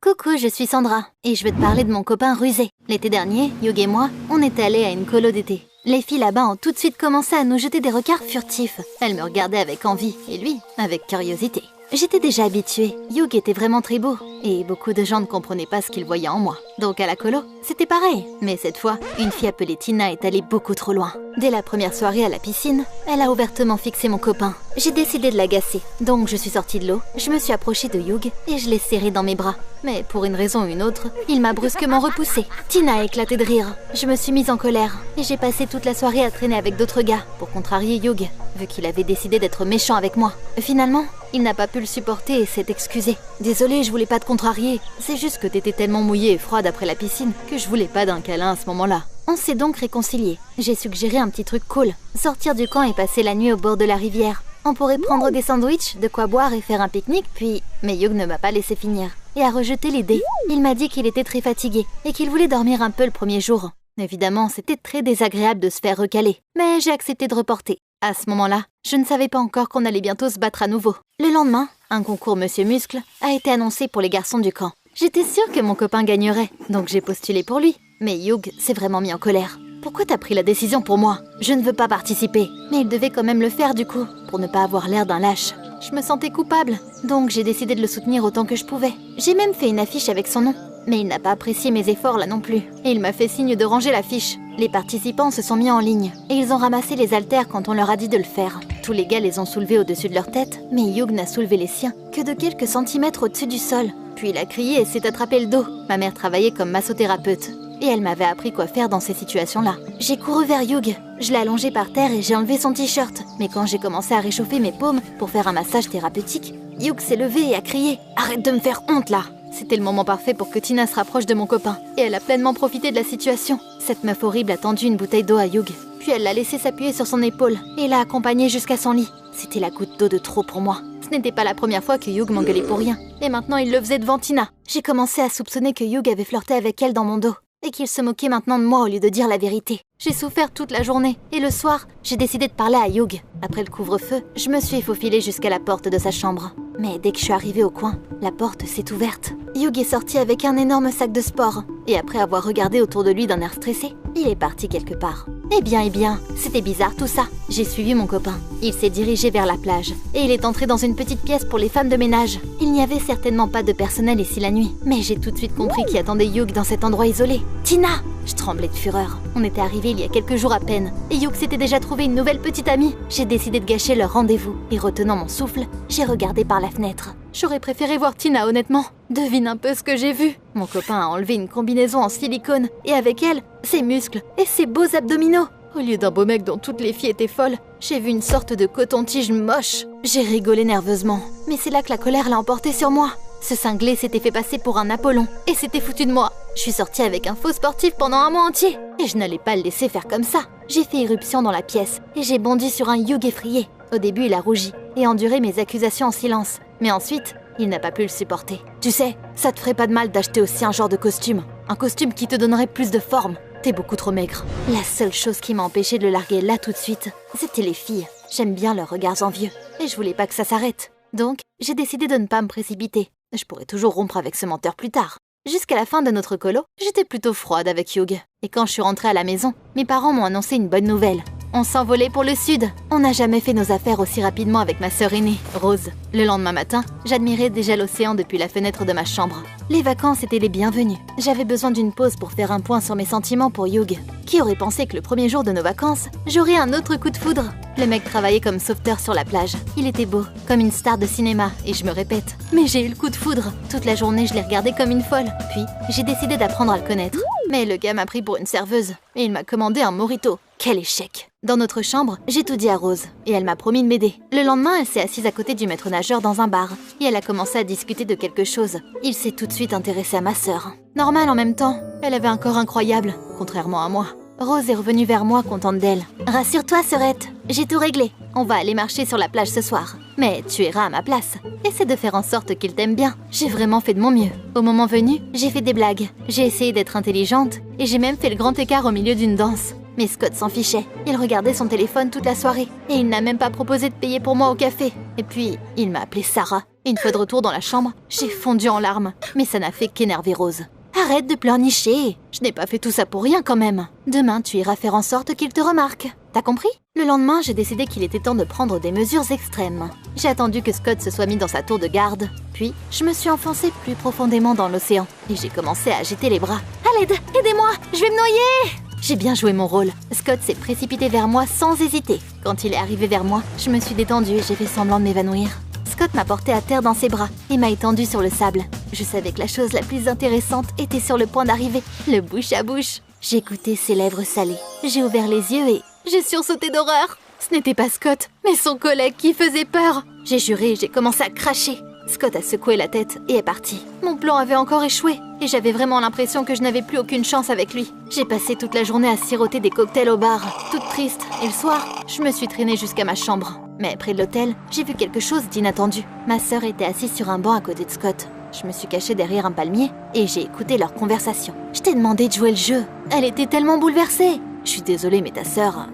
Coucou, je suis Sandra, et je veux te parler de mon copain rusé. L'été dernier, Hugh et moi, on est allés à une colo d'été. Les filles là-bas ont tout de suite commencé à nous jeter des regards furtifs. Elles me regardaient avec envie, et lui, avec curiosité. J'étais déjà habituée, Hugh était vraiment très beau, et beaucoup de gens ne comprenaient pas ce qu'ils voyaient en moi. Donc à la colo, c'était pareil. Mais cette fois, une fille appelée Tina est allée beaucoup trop loin. Dès la première soirée à la piscine, elle a ouvertement fixé mon copain. J'ai décidé de l'agacer, donc je suis sortie de l'eau, je me suis approchée de Hugh et je l'ai serré dans mes bras. Mais pour une raison ou une autre, il m'a brusquement repoussée. Tina a éclaté de rire. Je me suis mise en colère et j'ai passé toute la soirée à traîner avec d'autres gars pour contrarier Hugh, vu qu'il avait décidé d'être méchant avec moi. Finalement, il n'a pas pu le supporter et s'est excusé. Désolée, je voulais pas te contrarier. C'est juste que t'étais tellement mouillée et froide après la piscine que je voulais pas d'un câlin à ce moment-là. On s'est donc réconciliés. J'ai suggéré un petit truc cool. Sortir du camp et passer la nuit au bord de la rivière. On pourrait prendre des sandwichs, de quoi boire et faire un pique-nique, puis... Mais Hugh ne m'a pas laissé finir et a rejeté l'idée. Il m'a dit qu'il était très fatigué et qu'il voulait dormir un peu le premier jour. Évidemment, c'était très désagréable de se faire recaler, mais j'ai accepté de reporter. À ce moment-là, je ne savais pas encore qu'on allait bientôt se battre à nouveau. Le lendemain, un concours Monsieur Muscle a été annoncé pour les garçons du camp. J'étais sûre que mon copain gagnerait, donc j'ai postulé pour lui. Mais Hugh s'est vraiment mis en colère. Pourquoi t'as pris la décision pour moi? Je ne veux pas participer. Mais il devait quand même le faire du coup, pour ne pas avoir l'air d'un lâche. Je me sentais coupable, donc j'ai décidé de le soutenir autant que je pouvais. J'ai même fait une affiche avec son nom. Mais il n'a pas apprécié mes efforts là non plus. Et il m'a fait signe de ranger l'affiche. Les participants se sont mis en ligne. Et ils ont ramassé les haltères quand on leur a dit de le faire. Tous les gars les ont soulevés au-dessus de leur tête. Mais Hugh n'a soulevé les siens que de quelques centimètres au-dessus du sol. Puis il a crié et s'est attrapé le dos. Ma mère travaillait comme massothérapeute. Et elle m'avait appris quoi faire dans ces situations-là. J'ai couru vers Hugh. Je l'ai allongé par terre et j'ai enlevé son t-shirt. Mais quand j'ai commencé à réchauffer mes paumes pour faire un massage thérapeutique, Hugh s'est levé et a crié « Arrête de me faire honte là !» C'était le moment parfait pour que Tina se rapproche de mon copain. Et elle a pleinement profité de la situation. Cette meuf horrible a tendu une bouteille d'eau à Hugh. Puis elle l'a laissé s'appuyer sur son épaule et l'a accompagné jusqu'à son lit. C'était la goutte d'eau de trop pour moi. Ce n'était pas la première fois que Hugh m'engueulait pour rien. Et maintenant il le faisait devant Tina. J'ai commencé à soupçonner que Hugh avait flirté avec elle dans mon dos. Et qu'il se moquait maintenant de moi au lieu de dire la vérité. J'ai souffert toute la journée, et le soir, j'ai décidé de parler à Hugh. Après le couvre-feu, je me suis faufilée jusqu'à la porte de sa chambre. Mais dès que je suis arrivée au coin, la porte s'est ouverte. Hugh est sorti avec un énorme sac de sport, et après avoir regardé autour de lui d'un air stressé, il est parti quelque part. Eh bien, c'était bizarre tout ça. J'ai suivi mon copain. Il s'est dirigé vers la plage, et il est entré dans une petite pièce pour les femmes de ménage. Il n'y avait certainement pas de personnel ici la nuit, mais j'ai tout de suite compris qui attendait Hugh dans cet endroit isolé. Tina! Je tremblais de fureur. On était arrivés il y a quelques jours à peine, et Hugh s'était déjà trouvé une nouvelle petite amie. J'ai décidé de gâcher leur rendez-vous, et retenant mon souffle, j'ai regardé par la fenêtre. J'aurais préféré voir Tina, honnêtement. Devine un peu ce que j'ai vu. Mon copain a enlevé une combinaison en silicone, et avec elle, ses muscles et ses beaux abdominaux. Au lieu d'un beau mec dont toutes les filles étaient folles, j'ai vu une sorte de coton-tige moche. J'ai rigolé nerveusement, mais c'est là que la colère l'a emporté sur moi. Ce cinglé s'était fait passer pour un Apollon et s'était foutu de moi. Je suis sortie avec un faux sportif pendant un mois entier et je n'allais pas le laisser faire comme ça. J'ai fait irruption dans la pièce et j'ai bondi sur un Hugh effrayé. Au début, il a rougi et enduré mes accusations en silence. Mais ensuite, il n'a pas pu le supporter. Tu sais, ça te ferait pas de mal d'acheter aussi un genre de costume. Un costume qui te donnerait plus de forme. T'es beaucoup trop maigre. La seule chose qui m'a empêché de le larguer là tout de suite, c'était les filles. J'aime bien leurs regards envieux et je voulais pas que ça s'arrête. Donc, j'ai décidé de ne pas me précipiter. Je pourrais toujours rompre avec ce menteur plus tard. Jusqu'à la fin de notre colo, j'étais plutôt froide avec Hugh. Et quand je suis rentrée à la maison, mes parents m'ont annoncé une bonne nouvelle. On s'envolait pour le sud. On n'a jamais fait nos affaires aussi rapidement avec ma sœur aînée, Rose. Le lendemain matin, j'admirais déjà l'océan depuis la fenêtre de ma chambre. Les vacances étaient les bienvenues. J'avais besoin d'une pause pour faire un point sur mes sentiments pour Hugh. Qui aurait pensé que le premier jour de nos vacances, j'aurais un autre coup de foudre? Le mec travaillait comme sauveteur sur la plage. Il était beau, comme une star de cinéma, et je me répète. Mais j'ai eu le coup de foudre. Toute la journée, je l'ai regardé comme une folle. Puis, j'ai décidé d'apprendre à le connaître. Mais le gars m'a pris pour une serveuse, et il m'a commandé un mojito. Quel échec! Dans notre chambre, j'ai tout dit à Rose, et elle m'a promis de m'aider. Le lendemain, elle s'est assise à côté du maître nageur dans un bar, et elle a commencé à discuter de quelque chose. Il s'est tout de suite intéressé à ma sœur. Normal en même temps, elle avait un corps incroyable, contrairement à moi. Rose est revenue vers moi contente d'elle. « Rassure-toi, sœurette, j'ai tout réglé. On va aller marcher sur la plage ce soir. Mais tu iras à ma place. Essaie de faire en sorte qu'il t'aime bien. J'ai vraiment fait de mon mieux. Au moment venu, j'ai fait des blagues. J'ai essayé d'être intelligente et j'ai même fait le grand écart au milieu d'une danse. Mais Scott s'en fichait. Il regardait son téléphone toute la soirée. Et il n'a même pas proposé de payer pour moi au café. Et puis, il m'a appelée Sarah. Une fois de retour dans la chambre, j'ai fondu en larmes. Mais ça n'a fait qu'énerver Rose. Arrête de pleurnicher. Je n'ai pas fait tout ça pour rien quand même. Demain, tu iras faire en sorte qu'il te remarque. T'as compris? Le lendemain, j'ai décidé qu'il était temps de prendre des mesures extrêmes. J'ai attendu que Scott se soit mis dans sa tour de garde. Puis, je me suis enfoncée plus profondément dans l'océan. Et j'ai commencé à agiter les bras. À l'aide! Aidez-moi! Je vais me noyer! J'ai bien joué mon rôle. Scott s'est précipité vers moi sans hésiter. Quand il est arrivé vers moi, je me suis détendue et j'ai fait semblant de m'évanouir. Scott m'a porté à terre dans ses bras et m'a étendue sur le sable. Je savais que la chose la plus intéressante était sur le point d'arriver, le bouche à bouche. J'ai goûté ses lèvres salées. J'ai ouvert les yeux et j'ai sursauté d'horreur. Ce n'était pas Scott, mais son collègue qui faisait peur. J'ai juré et j'ai commencé à cracher. Scott a secoué la tête et est parti. Mon plan avait encore échoué et j'avais vraiment l'impression que je n'avais plus aucune chance avec lui. J'ai passé toute la journée à siroter des cocktails au bar, toute triste, et le soir, je me suis traînée jusqu'à ma chambre. Mais près de l'hôtel, j'ai vu quelque chose d'inattendu. Ma sœur était assise sur un banc à côté de Scott. Je me suis cachée derrière un palmier et j'ai écouté leur conversation. Je t'ai demandé de jouer le jeu. Elle était tellement bouleversée. Je suis désolée, mais ta sœur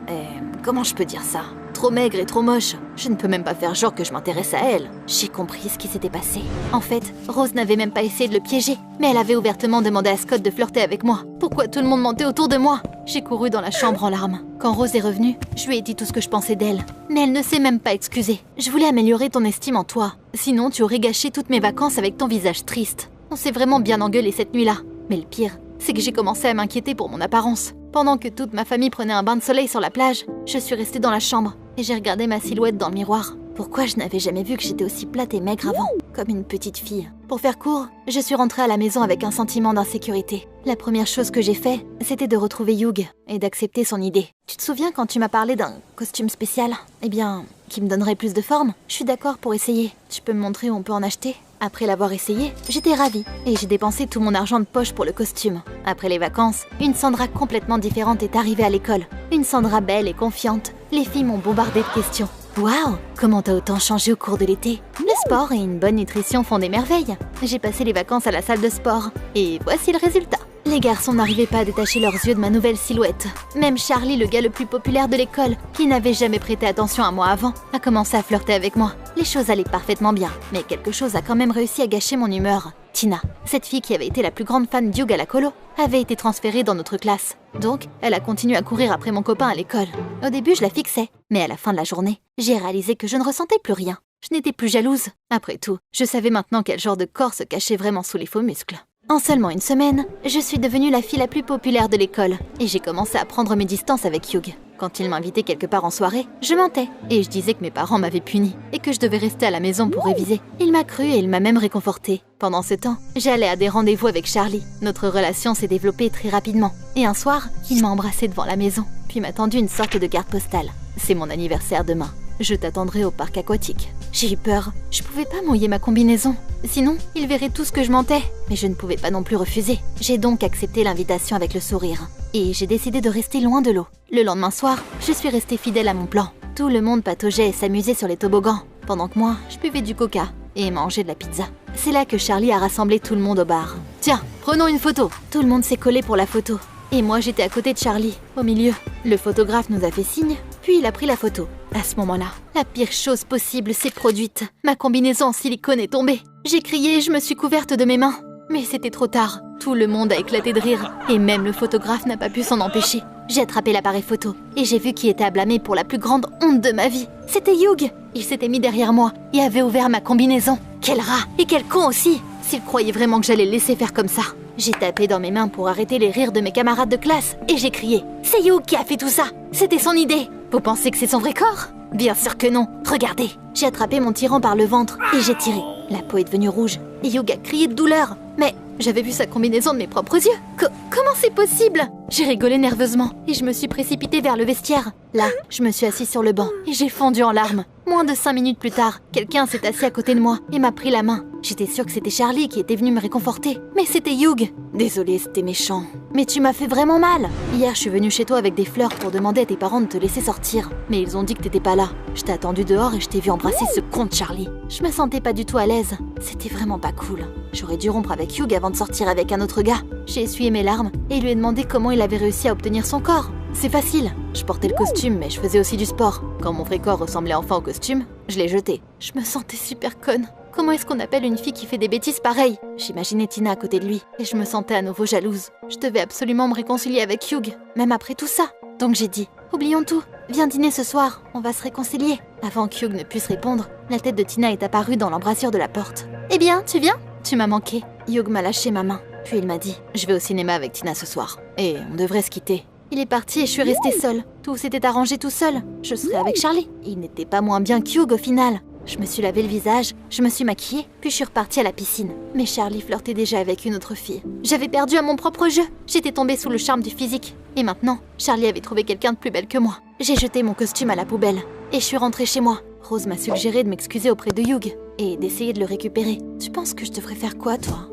comment je peux dire ça? Trop maigre et trop moche. Je ne peux même pas faire genre que je m'intéresse à elle. J'ai compris ce qui s'était passé. En fait, Rose n'avait même pas essayé de le piéger, mais elle avait ouvertement demandé à Scott de flirter avec moi. Pourquoi tout le monde mentait autour de moi? J'ai couru dans la chambre en larmes. Quand Rose est revenue, je lui ai dit tout ce que je pensais d'elle. Mais elle ne s'est même pas excusée. Je voulais améliorer ton estime en toi. Sinon, tu aurais gâché toutes mes vacances avec ton visage triste. On s'est vraiment bien engueulé cette nuit-là. Mais le pire, c'est que j'ai commencé à m'inquiéter pour mon apparence. Pendant que toute ma famille prenait un bain de soleil sur la plage, je suis restée dans la chambre et j'ai regardé ma silhouette dans le miroir. Pourquoi je n'avais jamais vu que j'étais aussi plate et maigre avant, comme une petite fille? Pour faire court, je suis rentrée à la maison avec un sentiment d'insécurité. La première chose que j'ai fait, c'était de retrouver Hugh et d'accepter son idée. Tu te souviens quand tu m'as parlé d'un costume spécial? Eh bien, qui me donnerait plus de forme? Je suis d'accord pour essayer. Tu peux me montrer où on peut en acheter? Après l'avoir essayé, j'étais ravie et j'ai dépensé tout mon argent de poche pour le costume. Après les vacances, une Sandra complètement différente est arrivée à l'école. Une Sandra belle et confiante. Les filles m'ont bombardée de questions. Waouh, comment t'as autant changé au cours de l'été? Le sport et une bonne nutrition font des merveilles. J'ai passé les vacances à la salle de sport et voici le résultat. Les garçons n'arrivaient pas à détacher leurs yeux de ma nouvelle silhouette. Même Charlie, le gars le plus populaire de l'école, qui n'avait jamais prêté attention à moi avant, a commencé à flirter avec moi. Les choses allaient parfaitement bien, mais quelque chose a quand même réussi à gâcher mon humeur. Tina, cette fille qui avait été la plus grande fan d'Hugh à la colo, avait été transférée dans notre classe. Donc, elle a continué à courir après mon copain à l'école. Au début, je la fixais, mais à la fin de la journée, j'ai réalisé que je ne ressentais plus rien. Je n'étais plus jalouse. Après tout, je savais maintenant quel genre de corps se cachait vraiment sous les faux muscles. En seulement une semaine, je suis devenue la fille la plus populaire de l'école et j'ai commencé à prendre mes distances avec Hugh. Quand il m'invitait quelque part en soirée, je mentais et je disais que mes parents m'avaient punie et que je devais rester à la maison pour réviser. Il m'a cru et il m'a même réconfortée. Pendant ce temps, j'allais à des rendez-vous avec Charlie. Notre relation s'est développée très rapidement et un soir, il m'a embrassée devant la maison puis m'a tendu une sorte de carte postale. C'est mon anniversaire demain. Je t'attendrai au parc aquatique. J'ai eu peur. Je pouvais pas mouiller ma combinaison. Sinon, il verrait tout ce que je mentais. Mais je ne pouvais pas non plus refuser. J'ai donc accepté l'invitation avec le sourire. Et j'ai décidé de rester loin de l'eau. Le lendemain soir, je suis restée fidèle à mon plan. Tout le monde pataugeait et s'amusait sur les toboggans, pendant que moi, je buvais du coca et mangeais de la pizza. C'est là que Charlie a rassemblé tout le monde au bar. Tiens, prenons une photo. Tout le monde s'est collé pour la photo. Et moi, j'étais à côté de Charlie, au milieu. Le photographe nous a fait signe, puis il a pris la photo. À ce moment-là, la pire chose possible s'est produite. Ma combinaison en silicone est tombée. J'ai crié et je me suis couverte de mes mains. Mais c'était trop tard. Tout le monde a éclaté de rire. Et même le photographe n'a pas pu s'en empêcher. J'ai attrapé l'appareil photo et j'ai vu qui était à blâmer pour la plus grande honte de ma vie. C'était Hugh. Il s'était mis derrière moi et avait ouvert ma combinaison. Quel rat et quel con aussi. S'il croyait vraiment que j'allais le laisser faire comme ça. J'ai tapé dans mes mains pour arrêter les rires de mes camarades de classe et j'ai crié « C'est Hugh qui a fait tout ça. C'était son idée. Vous pensez que c'est son vrai corps? Bien sûr que non. Regardez. » J'ai attrapé mon tyran par le ventre et j'ai tiré. La peau est devenue rouge et Hugh a crié de douleur. Mais j'avais vu sa combinaison de mes propres yeux. Comment c'est possible? J'ai rigolé nerveusement et je me suis précipitée vers le vestiaire. Là, je me suis assise sur le banc et j'ai fondu en larmes. Moins de 5 minutes plus tard, quelqu'un s'est assis à côté de moi et m'a pris la main. J'étais sûre que c'était Charlie qui était venu me réconforter. Mais c'était Hugh. Désolée, c'était méchant. Mais tu m'as fait vraiment mal. Hier, je suis venue chez toi avec des fleurs pour demander à tes parents de te laisser sortir. Mais ils ont dit que t'étais pas là. Je t'ai attendu dehors et je t'ai vu embrasser ce con de Charlie. Je me sentais pas du tout à l'aise. C'était vraiment pas cool. J'aurais dû rompre avec Hugh avant de sortir avec un autre gars. J'ai essuyé mes larmes et lui ai demandé comment il avait réussi à obtenir son corps. C'est facile. Je portais le costume, mais je faisais aussi du sport. Quand mon vrai corps ressemblait enfin au costume, je l'ai jeté. Je me sentais super conne. Comment est-ce qu'on appelle une fille qui fait des bêtises pareilles? J'imaginais Tina à côté de lui, et je me sentais à nouveau jalouse. Je devais absolument me réconcilier avec Hugh, même après tout ça. Donc j'ai dit, oublions tout, viens dîner ce soir, on va se réconcilier. Avant que Hugh ne puisse répondre, la tête de Tina est apparue dans l'embrasure de la porte. Eh bien, tu viens? Tu m'as manqué. Hugh m'a lâché ma main, puis il m'a dit, je vais au cinéma avec Tina ce soir, et on devrait se quitter. Il est parti et je suis restée seule. Tout s'était arrangé tout seul. Je serais avec Charlie. Il n'était pas moins bien qu'Hugh au final. Je me suis lavé le visage, je me suis maquillée, puis je suis repartie à la piscine. Mais Charlie flirtait déjà avec une autre fille. J'avais perdu à mon propre jeu. J'étais tombée sous le charme du physique. Et maintenant, Charlie avait trouvé quelqu'un de plus belle que moi. J'ai jeté mon costume à la poubelle. Et je suis rentrée chez moi. Rose m'a suggéré de m'excuser auprès de Hugh et d'essayer de le récupérer. Tu penses que je devrais faire quoi, toi ?